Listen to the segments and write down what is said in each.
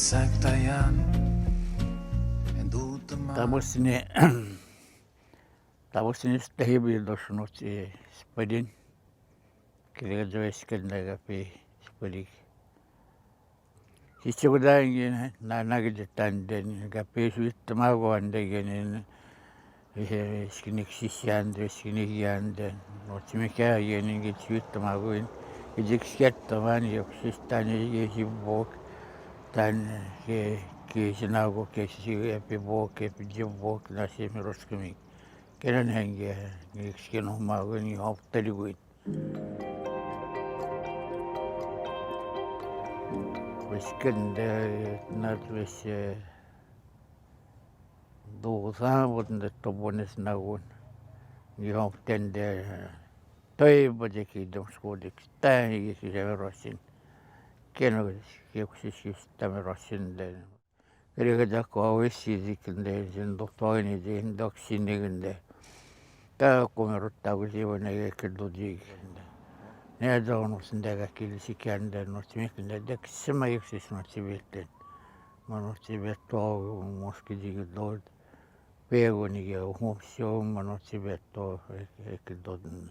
Saktayan en duutama. Tavusini stahibi dosunut spadin. Kira joeskan daga pe spadik. Sisigudain na nagitan den gape suit tamago ande genen. Skinik sisiande skinik yande. Notimika yenin git suit tamago in. Gijik taman yok sistani yesibok tan ke sinago ke sisi epi bok epi jibok na semiroskimi. Kenan henge skino mago ni hop teliguin. Wisken natwis dosa wotende tobones nagun. Ni hop tende toi bajeki dom skodik tani semerosin. Keno kekusis tamerosin de. Kerja ko wisi dikende jendo toini de doksinigende. Ka komerot tagu siwana kedoji. Ne dono sindega kilisi kende no timikende dek sema yeksis no tibetten. Mano tibetto moski digdod. Pego ni ge homsio mano tibetto ekedodn.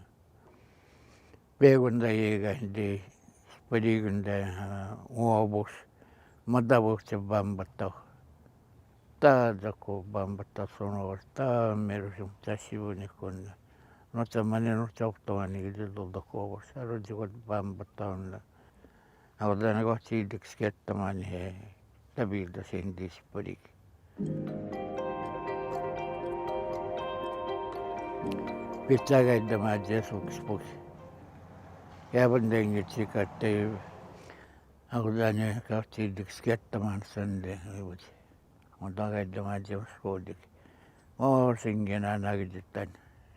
Pego nda yega de spadigende uobos. Madabos te bambato. Ta dako bambata sono ta merusum tasivuni con. Nota mane nota optomani gidildo dako saro jigot bambataun. Audana gochi diksketta mani he tabilda sindis padik. Pitsaga idama jesuk spuk. Yabandeng chikate audana gochi diksketta man sande uji. Ondaga idama jesuk skodik. Singena nagiditan.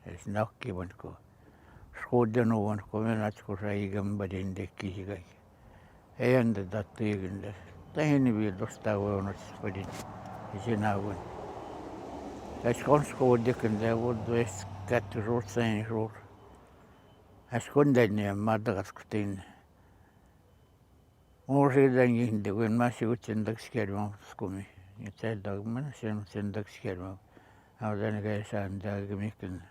Es nakki vanko. Skodeno vanko menatsko saigam badinde kisigai. Eyande dattiginde. Tahini viidosta voinut spadin. Isinagun. Es konskoodikinde vudu es kätty ruutsain ruur. Es kondenne madagasktin. Muusidan jinde kun masi utsendaks kerma skumi. Itseldag mana sendaks kerma. Audana käsään täälläkin mikin.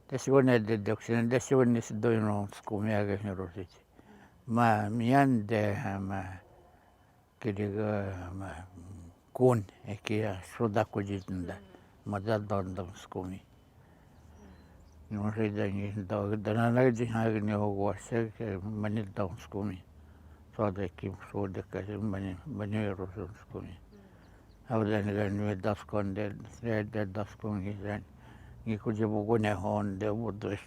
Tässä on eduksen, tässä on niissä toinen skumiakin herosit. Mä miande mä kirja kun ehkä sodakujitunda. Mä dadon skumi. No siitä niin tauhdana näytin hakin joukossa meni down skumi. Sadekin sodekkäisen meni erosun skumi. Audana käyn daskonde daskonkin. Niin kun se mukune on, det var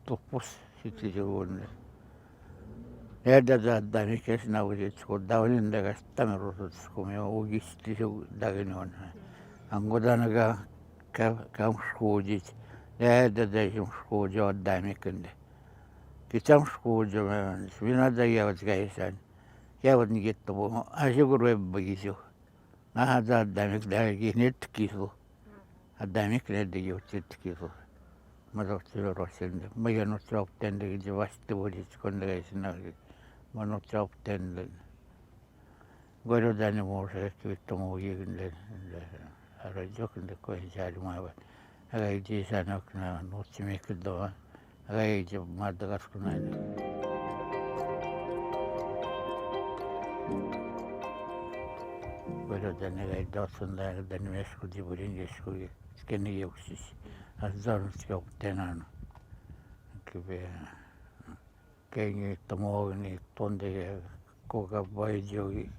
stoppus sitten se on. Ja tätä mikä sinä olisit, kun tavallinen täkäs tamerusut, kun me oikeasti se täkin on. Anko tänäkään käymskuudit, ja tätä käymskuudit on tämmöinen. Käymskuudit on, minä täjävät käisään. Käyvät niin kettoa, asiakkaan ruebbakisu. Nähdään tämmöinen netkisu. Adamik ne diyotit kiso. Madotsi rosen. Maya no chop tende ki vasti bodis kondreisna. Mano chop tende. Goro dani morse kvitto mo yinde. Ara jokinde ko jari mawa. Aga ji sanak na notsi mekdo. Aga ji madagas kunai. Goro dani ga dosunda dani mesku diburin gesku. Skeni yoksis. Azan skop tenan. Kive kengi tomogni tonde koga baijogi.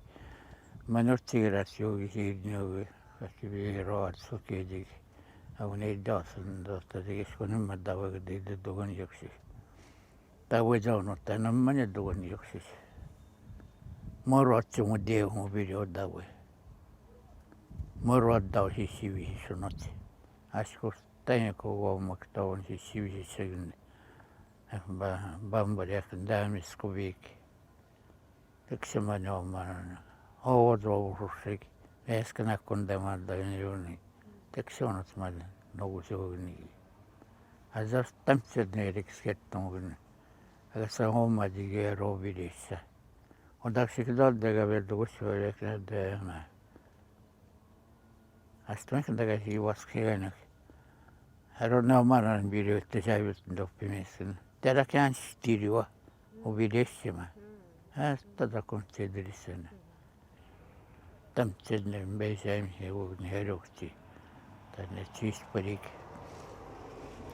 Manottiras yogi hidnyogi. Kive roat sokedi. Avne dasen dosta diskoni madavaga de dogon yoksis. Tawe jawno tanam mane dogon yoksis. Morotsi mo deo mo video dawe. Morot daw sivi sunot. Askos taina ko maktawan si sivi segun. Bamba de damis kovik. Teksemano man. Odo rusik. Eskana kondama da yoni. Tekseonot mal no sogni. Azas tamset ne riksketton. Agasa homa dige robidissa. Ondaksi todella vielä kutsuville käydään. Astuinkin takaisin juoskeenak. Här on omaran vireyttä säilytyn oppimisen. Täällä käänsitirua on videssimä. Tätä konstedelisenä. Tämmöinen meisäimisen uuden herukti. Tänne siisparik.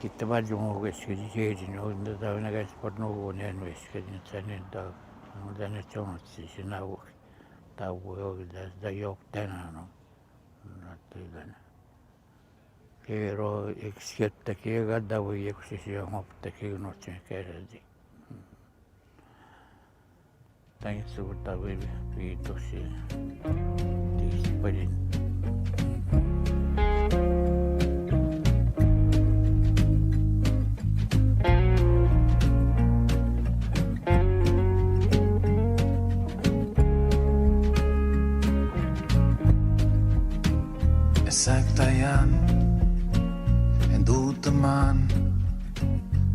Kitta paljon muukeskin siedin. On tätä aina käsipat nukuun enveskin. Tänne tää. On tänne tjonotsi sen auki. Tauvu jokin tästä joku tänään on. Kero eksiöttäkin kadda voi eksisi ja moptakin notsin kerralti. Tän suurta vielä viitosia. Tiisparin. Saktayan en duteman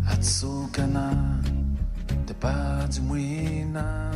Atisokanicic te pas muina